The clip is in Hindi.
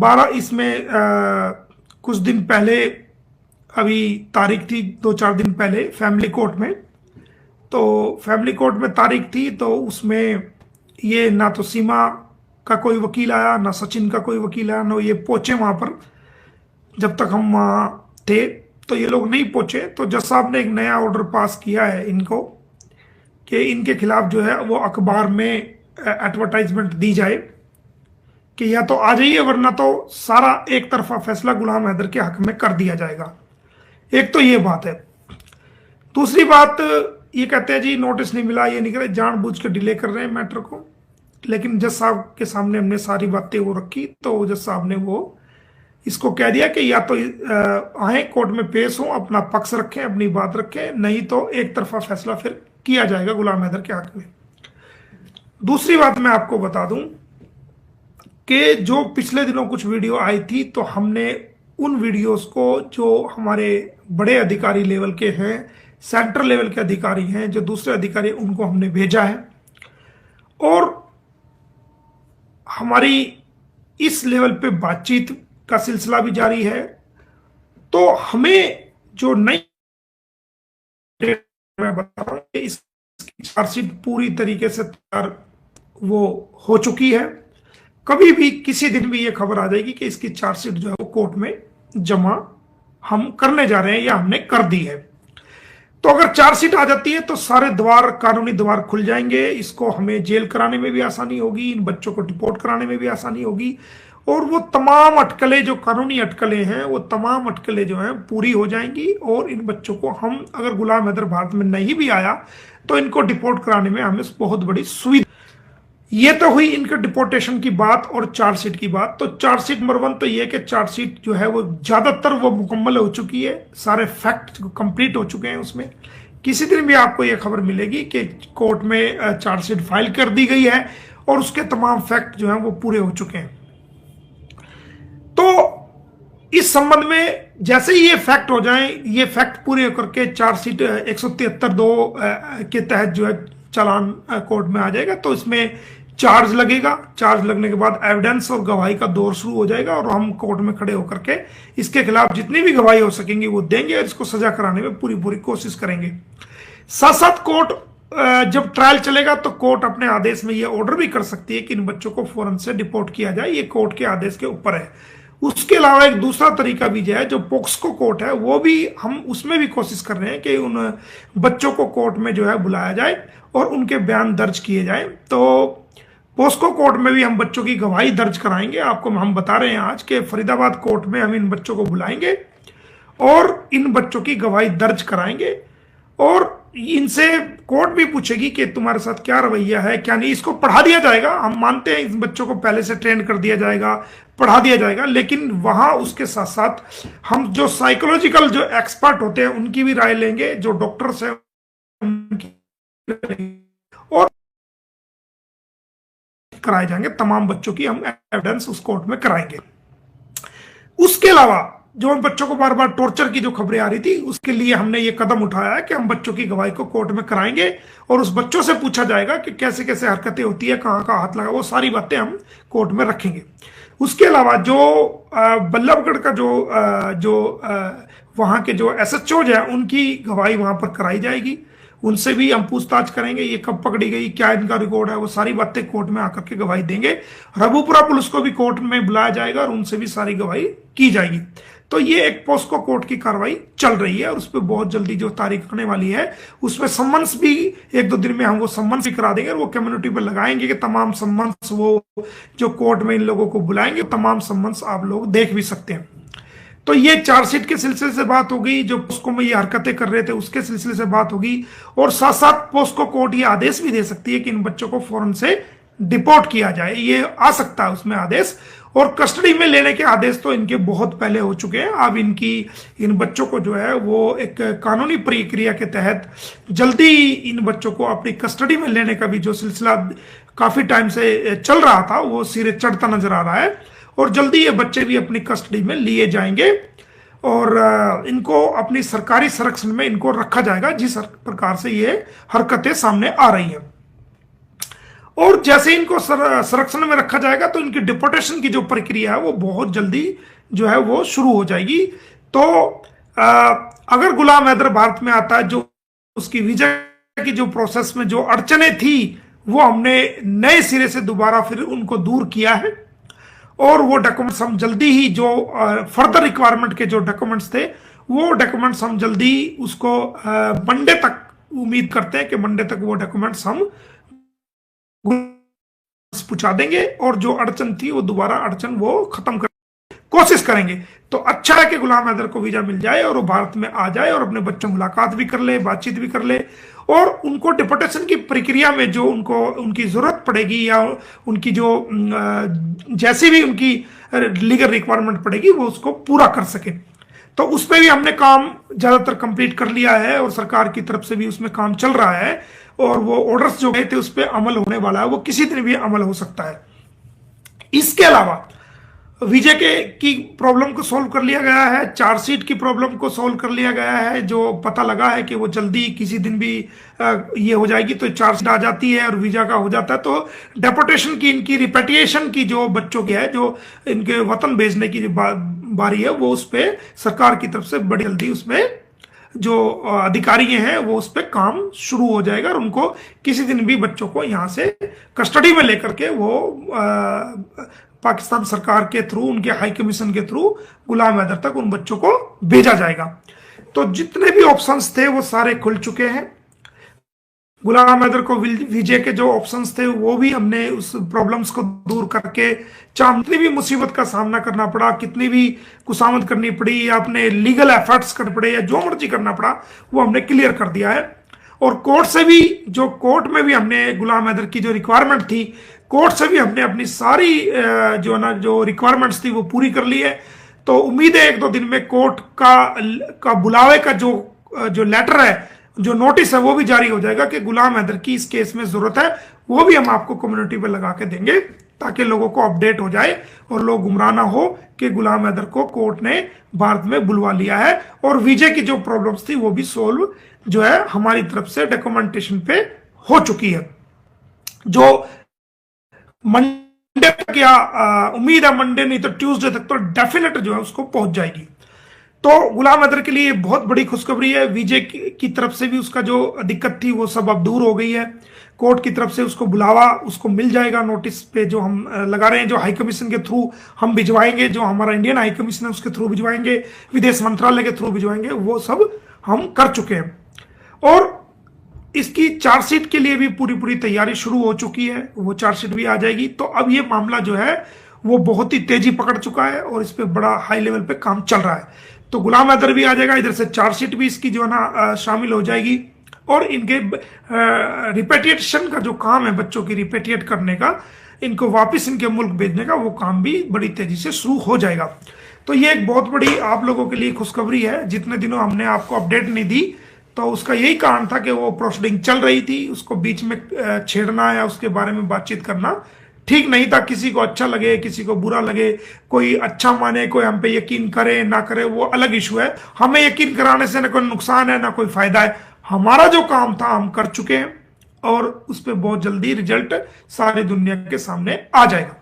12 इसमें कुछ दिन पहले, अभी तारीख थी 2-4 दिन पहले फैमिली कोर्ट में। तो फैमिली कोर्ट में तारीख थी, तो उसमें ये ना तो सीमा का कोई वकील आया, ना सचिन का कोई वकील आया, ना ये पहुंचे वहां पर। जब तक हम वहाँ थे तो ये लोग नहीं पहुंचे। तो जज साहब ने एक नया ऑर्डर पास किया है इनको कि इनके खिलाफ जो है वो अखबार में एडवर्टाइजमेंट दी जाए कि या तो आ जाइए, वरना तो सारा एक तरफा फैसला गुलाम हैदर के हक में कर दिया जाएगा। एक तो ये बात है। दूसरी बात, ये कहते हैं जी नोटिस नहीं मिला, ये नहीं करे, जानबूझ के डिले कर रहे हैं मैटर को। लेकिन जज साहब के सामने हमने सारी बातें वो रखी, तो जज साहब ने वो इसको कह दिया कि या तो आए कोर्ट में पेश हो, अपना पक्ष रखें, अपनी बात रखें, नहीं तो एक तरफा फैसला फिर किया जाएगा गुलाम हैदर के हक में। दूसरी बात मैं आपको बता दूं कि जो पिछले दिनों कुछ वीडियो आई थी, तो हमने उन वीडियोस को, जो हमारे बड़े अधिकारी लेवल के हैं, सेंट्रल लेवल के अधिकारी हैं, जो दूसरे अधिकारी, उनको हमने भेजा है। और हमारी इस लेवल पे बातचीत का सिलसिला भी जारी है। तो हमें जो नई, मैं बता रहा हूं, इसकी चार्जशीट पूरी तरीके से तैयार वो हो चुकी है। कभी भी किसी दिन भी ये खबर आ जाएगी कि इसकी चार्जशीट जो है वो कोर्ट में जमा हम करने जा रहे हैं या हमने कर दी है। तो अगर चार्जशीट आ जाती है तो सारे द्वार, कानूनी द्वार खुल जाएंगे। इसको हमें जेल कराने में भी आसानी होगी, इन बच्चों को डिपोर्ट कराने में भी आसानी होगी, और वो तमाम अटकलें, जो कानूनी अटकलें हैं, वो तमाम अटकलें जो हैं पूरी हो जाएंगी। और इन बच्चों को हम, अगर गुलाम हैदर भारत में नहीं भी आया, तो इनको डिपोर्ट कराने में हमें बहुत बड़ी सुविधा। ये तो हुई इनके डिपोर्टेशन की बात और चार्जशीट की बात। तो चार्जशीट नंबर 1 तो ये कि चार्जशीट जो है वो ज्यादातर वो मुकम्मल हो चुकी है, सारे फैक्ट कंप्लीट हो चुके हैं उसमें। किसी दिन भी आपको ये खबर मिलेगी कि कोर्ट में चार्जशीट फाइल कर दी गई है और उसके तमाम फैक्ट जो हैं वो पूरे हो चुके हैं। तो इस संबंध में जैसे ही ये फैक्ट हो जाएं, ये फैक्ट पूरे होकर के चार्जशीट 173(2) के तहत जो है चालान कोर्ट में आ जाएगा, तो इसमें चार्ज लगेगा। चार्ज लगने के बाद एविडेंस और गवाही का दौर शुरू हो जाएगा, और हम कोर्ट में खड़े होकर के इसके खिलाफ जितनी भी गवाही हो सकेंगी वो देंगे, और इसको सजा कराने में पूरी पूरी कोशिश करेंगे। साथ साथ कोर्ट, जब ट्रायल चलेगा तो कोर्ट अपने आदेश में ये ऑर्डर भी कर सकती है कि इन बच्चों को फौरन से डिपोर्ट किया जाए। ये कोर्ट के आदेश के ऊपर है। उसके अलावा एक दूसरा तरीका भी जो है, जो पोक्सको कोर्ट है, वो भी हम उसमें भी कोशिश कर रहे हैं कि उन बच्चों को कोर्ट में जो है बुलाया जाए और उनके बयान दर्ज किए जाए। तो पोस्को कोर्ट में भी हम बच्चों की गवाही दर्ज कराएंगे। आपको हम बता रहे हैं आज के फरीदाबाद कोर्ट में हम इन बच्चों को बुलाएंगे और इन बच्चों की गवाही दर्ज कराएंगे, और इनसे कोर्ट भी पूछेगी कि तुम्हारे साथ क्या रवैया है, क्या नहीं। इसको पढ़ा दिया जाएगा, हम मानते हैं, इन बच्चों को पहले से ट्रेन कर दिया जाएगा, पढ़ा दिया जाएगा, लेकिन वहां उसके साथ साथ हम जो साइकोलॉजिकल जो एक्सपर्ट होते हैं उनकी भी राय लेंगे, जो डॉक्टर्स हैं उनकी, और कराए जाएंगे तमाम बच्चों की, हम एविडेंस उस कोर्ट में कराएंगे। उसके अलावा जो बच्चों को बार बार टॉर्चर की जो खबरें आ रही थी, उसके लिए हमने ये कदम उठाया है कि हम बच्चों की गवाही को कोर्ट में कराएंगे, और उस बच्चों से पूछा जाएगा कि कैसे कैसे हरकतें होती है, कहाँ का हाथ लगा, वो सारी बातें हम कोर्ट में रखेंगे। उसके अलावा जो बल्लभगढ़ का जो वहाँ के जो SHOs हैं, उनकी गवाही वहां पर कराई जाएगी। उनसे भी हम पूछताछ करेंगे, ये कब पकड़ी गई, क्या इनका रिकॉर्ड है, वो सारी बातें कोर्ट में आकर के गवाही देंगे। रघुपुरा पुलिस को भी कोर्ट में बुलाया जाएगा और उनसे भी सारी गवाही की जाएगी। तो ये एक पोस्को कोर्ट की कार्रवाई चल रही है, और उस पर बहुत जल्दी जो तारीख आने वाली है, उसमें सम्मन्स भी 1-2 दिन में हम वो सम्मन्स भी करा देंगे, और वो कम्युनिटी पर लगाएंगे कि तमाम सम्मन्स वो जो कोर्ट में इन लोगों को बुलाएंगे, तमाम सम्मन्स आप लोग देख भी सकते हैं। तो ये चार्जशीट के सिलसिले से बात हो गई, जो पोस्को में ये हरकतें कर रहे थे उसके सिलसिले से बात होगी, और साथ साथ पोस्को कोर्ट ये आदेश भी दे सकती है कि इन बच्चों को फौरन से डिपोर्ट किया जाए, ये आ सकता है उसमें आदेश। और कस्टडी में लेने के आदेश तो इनके बहुत पहले हो चुके हैं। अब इन बच्चों को जो है वो एक कानूनी प्रक्रिया के तहत जल्दी इन बच्चों को अपनी कस्टडी में लेने का भी जो सिलसिला काफी टाइम से चल रहा था, वो सिरे चढ़ता नजर आ रहा है, और जल्दी ये बच्चे भी अपनी कस्टडी में लिए जाएंगे, और इनको अपनी सरकारी संरक्षण में इनको रखा जाएगा, जिस प्रकार से ये हरकतें सामने आ रही हैं। और जैसे इनको संरक्षण में रखा जाएगा तो इनकी डिपोर्टेशन की जो प्रक्रिया है वो बहुत जल्दी जो है वो शुरू हो जाएगी। तो अगर गुलाम हैदर भारत में आता है, जो उसकी वीजा की जो प्रोसेस में जो अड़चनें थी वो हमने नए सिरे से दोबारा फिर उनको दूर किया है। और वो डॉक्यूमेंट्स हम जल्दी ही जो फर्दर रिक्वायरमेंट के जो डॉक्यूमेंट्स थे वो डॉक्यूमेंट्स हम जल्दी उसको मंडे तक, उम्मीद करते हैं कि मंडे तक वो डॉक्यूमेंट्स हम पहुंचा देंगे और जो अड़चन थी वो दोबारा अड़चन वो खत्म कर कोशिश करेंगे। तो अच्छा है कि गुलाम हैदर को वीजा मिल जाए और वो भारत में आ जाए और अपने बच्चों से मुलाकात भी कर ले, बातचीत भी कर ले, और उनको डिपोर्टेशन की प्रक्रिया में जो उनको उनकी जरूरत पड़ेगी या उनकी जो जैसी भी उनकी लीगल रिक्वायरमेंट पड़ेगी वो उसको पूरा कर सके। तो उस पर भी हमने काम ज्यादातर कंप्लीट कर लिया है और सरकार की तरफ से भी उसमें काम चल रहा है और वो ऑर्डर्स जो गए थे उस पर अमल होने वाला है, वो किसी दिन भी अमल हो सकता है। इसके अलावा वीजा के की प्रॉब्लम को सॉल्व कर लिया गया है, चार्जशीट की प्रॉब्लम को सॉल्व कर लिया गया है, जो पता लगा है कि वो जल्दी किसी दिन भी ये हो जाएगी तो चार्जशीट आ जाती है और वीजा का हो जाता है। तो डेपोर्टेशन की, इनकी रिपेट्रिएशन की जो बच्चों की है, जो इनके वतन भेजने की जो बारी है, वो उस पर सरकार की तरफ से बड़ी जल्दी उसमें जो अधिकारी हैं वो उस पर काम शुरू हो जाएगा और उनको किसी दिन भी बच्चों को यहाँ से कस्टडी में लेकर के वो पाकिस्तान सरकार के थ्रू, उनके हाई कमीशन के थ्रू गुलाम हैदर तक उन बच्चों को भेजा जाएगा। तो जितने भी ऑप्शंस थे वो सारे खुल चुके हैं। गुलाम हैदर को वीजे के जो ऑप्शंस थे वो भी हमने उस प्रॉब्लम्स को दूर करके, चाहे कितनी भी मुसीबत का सामना करना पड़ा, कितनी भी कुसामत करनी पड़ी या अपने लीगल एफर्ट्स करने पड़े या जो मर्जी करना पड़ा, वो हमने क्लियर कर दिया है। और कोर्ट से भी, जो कोर्ट में भी हमने गुलाम हैदर की जो रिक्वायरमेंट थी, कोर्ट से भी हमने अपनी सारी जो ना जो रिक्वायरमेंट्स थी वो पूरी कर ली है। तो उम्मीद है 1-2 दिन में कोर्ट का बुलावे का जो लेटर है, जो नोटिस है, वो भी जारी हो जाएगा कि गुलाम हैदर की इस केस में जरूरत है। वो भी हम आपको कम्युनिटी पे लगा के देंगे ताकि लोगों को अपडेट हो जाए और लोग गुमराह ना हो कि गुलाम हैदर को कोर्ट ने भारत में बुलवा लिया है। और वीजे की जो प्रॉब्लम्स थी वो भी सोल्व जो है हमारी तरफ से डॉक्यूमेंटेशन पे हो चुकी है। जो मंडे तक, या उम्मीद है मंडे नहीं तो ट्यूसडे तक तो डेफिनेट जो है उसको पहुंच जाएगी। तो गुलाम हैदर के लिए बहुत बड़ी खुशखबरी है। वीजे की तरफ से भी उसका जो दिक्कत थी वो सब अब दूर हो गई है। कोर्ट की तरफ से उसको बुलावा उसको मिल जाएगा, नोटिस पे जो हम लगा रहे हैं, जो हाई कमीशन के थ्रू हम भिजवाएंगे, जो हमारा इंडियन हाई कमीशन है उसके थ्रू भिजवाएंगे, विदेश मंत्रालय के थ्रू भिजवाएंगे, वो सब हम कर चुके हैं। और इसकी चार्जशीट के लिए भी पूरी तैयारी शुरू हो चुकी है, वो चार्जशीट भी आ जाएगी। तो अब ये मामला जो है वो बहुत ही तेजी पकड़ चुका है और इस पर बड़ा हाई लेवल पे काम चल रहा है। तो गुलाम हैदर भी आ जाएगा, इधर से चार्जशीट भी इसकी जो है ना शामिल हो जाएगी। और इनके रिपेट्रिएशन का जो काम है, बच्चों की रिपेट्रिएट करने का, इनको वापस इनके मुल्क भेजने का, वो काम भी बड़ी तेजी से शुरू हो जाएगा। तो ये एक बहुत बड़ी आप लोगों के लिए खुशखबरी है। जितने दिनों हमने आपको अपडेट नहीं दी तो उसका यही कारण था कि वो प्रोसीडिंग चल रही थी, उसको बीच में छेड़ना या उसके बारे में बातचीत करना ठीक नहीं था। किसी को अच्छा लगे, किसी को बुरा लगे, कोई अच्छा माने, कोई हम पे यकीन करे ना करे, वो अलग इशू है। हमें यकीन कराने से ना कोई नुकसान है ना कोई फायदा है। हमारा जो काम था हम कर चुके हैं और उस पर बहुत जल्दी रिजल्ट सारी दुनिया के सामने आ जाएगा।